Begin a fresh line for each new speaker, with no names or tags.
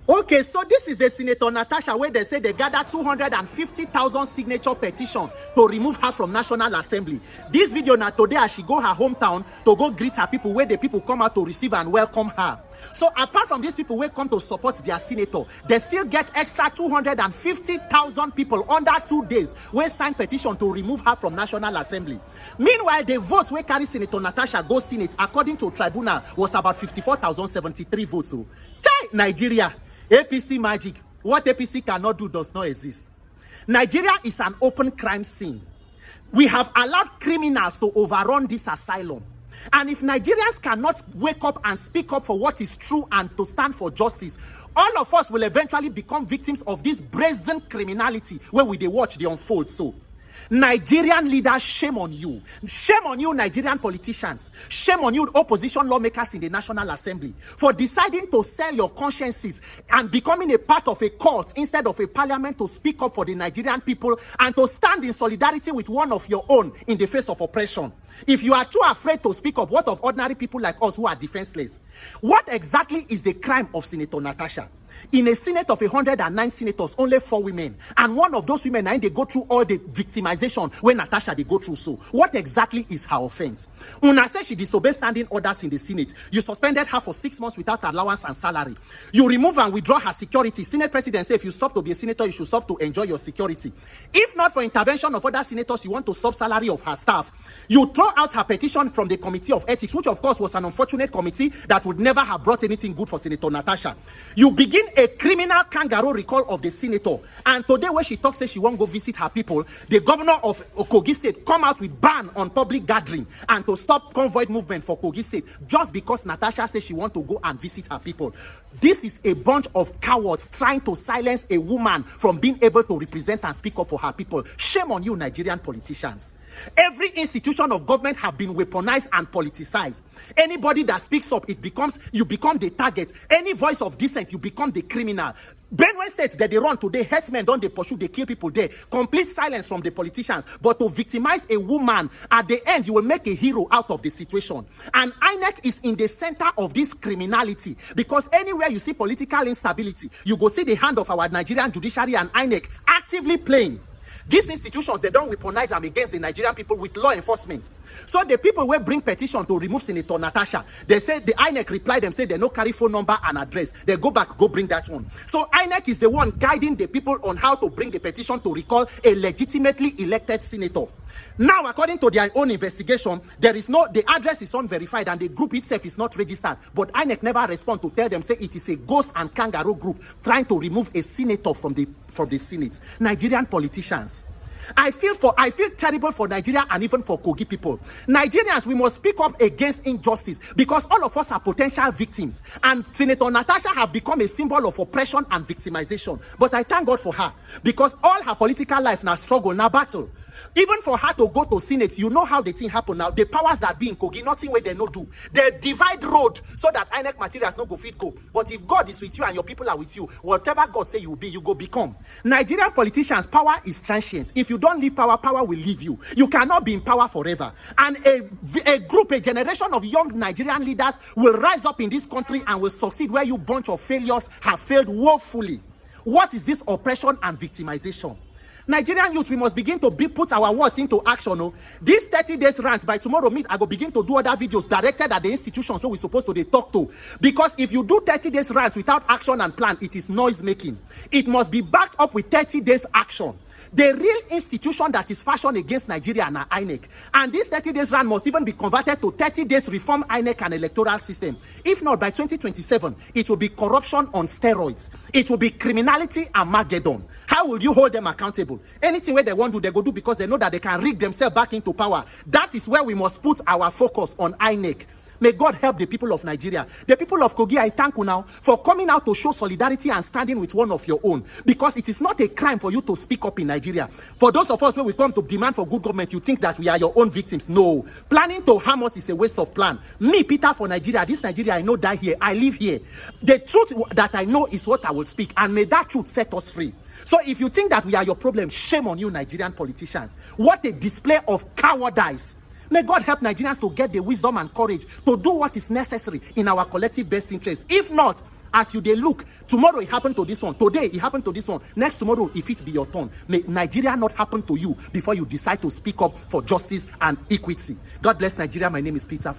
Okay, so this is the Senator Natasha where they say they gathered 250,000 signature petition to remove her from National Assembly. This video now today as she go her hometown to go greet her people where the people come out to receive and welcome her. So apart from these people who come to support their senator, they still get extra 250,000 people under 2 days where sign petition to remove her from National Assembly. Meanwhile, the vote where carry Senator Natasha go Senate according to tribunal was about 54,073 votes. So, Nigeria. APC magic. What APC cannot do does not exist. Nigeria is an open crime scene. We have allowed criminals to overrun this asylum. And if Nigerians cannot wake up and speak up for what is true and to stand for justice, all of us will eventually become victims of this brazen criminality where we they watch the unfold. So, Nigerian leaders, shame on you. Shame on you, Nigerian politicians. Shame on you, opposition lawmakers in the National Assembly, for deciding to sell your consciences and becoming a part of a cult instead of a parliament to speak up for the Nigerian people and to stand in solidarity with one of your own in the face of oppression. If you are too afraid to speak up, what of ordinary people like us who are defenseless? What exactly is the crime of Senator Natasha? In a Senate of 109 senators, only 4 women. And one of those women, they go through all the victimization when Natasha, they go through. So, what exactly is her offense? Una said she disobeyed standing orders in the Senate. You suspended her for 6 months without allowance and salary. You remove and withdraw her security. Senate president said if you stop to be a senator, you should stop to enjoy your security. If not for intervention of other senators, you want to stop salary of her staff. You throw out her petition from the Committee of Ethics, which of course was an unfortunate committee that would never have brought anything good for Senator Natasha. You begin a criminal kangaroo recall of the senator, and today when she talks, says she won't go visit her people, the governor of Kogi State come out with ban on public gathering and to stop convoy movement for Kogi State just because Natasha says she want to go and visit her people. This is a bunch of cowards trying to silence a woman from being able to represent and speak up for her people. Shame on you, Nigerian politicians. Every institution of government have been weaponized and politicized. Anybody that speaks up, you become the target. Any voice of dissent, you become the criminal. Benue State that they run today, herdsmen don't they pursue, they kill people there. Complete silence from the politicians. But to victimize a woman, at the end, you will make a hero out of the situation. And INEC is in the center of this criminality, because anywhere you see political instability, you go see the hand of our Nigerian judiciary and INEC actively playing. These institutions, they don't weaponize them against the Nigerian people with law enforcement. So the people will bring petition to remove Senator Natasha. They say the INEC reply them, say they no carry phone number and address. They go back, go bring that one. So INEC is the one guiding the people on how to bring the petition to recall a legitimately elected senator. Now, according to their own investigation, the address is unverified and the group itself is not registered. But INEC never respond to tell them, say it is a ghost and kangaroo group trying to remove a senator from the Senate. Nigerian politicians. I feel terrible for Nigeria and even for Kogi people. Nigerians, we must speak up against injustice because all of us are potential victims. And Senator Natasha have become a symbol of oppression and victimization. But I thank God for her because all her political life now struggle, now battle. Even for her to go to Senate, you know how the thing happen now. The powers that be in Kogi, nothing where they no do. They divide road so that INEC materials no go fit go. But if God is with you and your people are with you, whatever God say you will be, you go become. Nigerian politicians, power is transient. If you don't leave power, power will leave you. You cannot be in power forever. And a generation of young Nigerian leaders will rise up in this country and will succeed where you bunch of failures have failed woefully. What is this oppression and victimization? Nigerian youth, we must begin to put our words into action. Oh. This 30 days rant, by tomorrow I go begin to do other videos directed at the institutions so we're supposed to talk to. Because if you do 30 days rant without action and plan, it is noise making. It must be backed up with 30 days action. The real institution that is fashioned against Nigeria and INEC. And this 30 days run must even be converted to 30 days reform INEC and electoral system. If not, by 2027, it will be corruption on steroids. It will be criminality and Armageddon. How will you hold them accountable? Anything where they want to, they go do because they know that they can rig themselves back into power. That is where we must put our focus on INEC. May God help the people of Nigeria. The people of Kogi, I thank you now for coming out to show solidarity and standing with one of your own. Because it is not a crime for you to speak up in Nigeria. For those of us when we come to demand for good government, you think that we are your own victims. No. Planning to harm us is a waste of plan. Me, Peter, for Nigeria, this Nigeria, I know die here. I live here. The truth that I know is what I will speak. And may that truth set us free. So if you think that we are your problem, shame on you, Nigerian politicians. What a display of cowardice. May God help Nigerians to get the wisdom and courage to do what is necessary in our collective best interest. If not, As you dey look, tomorrow it happened to this one, today it happened to this one, next tomorrow if it be your turn. May Nigeria not happen to you before you decide to speak up for justice and equity. God bless Nigeria. My name is Peter.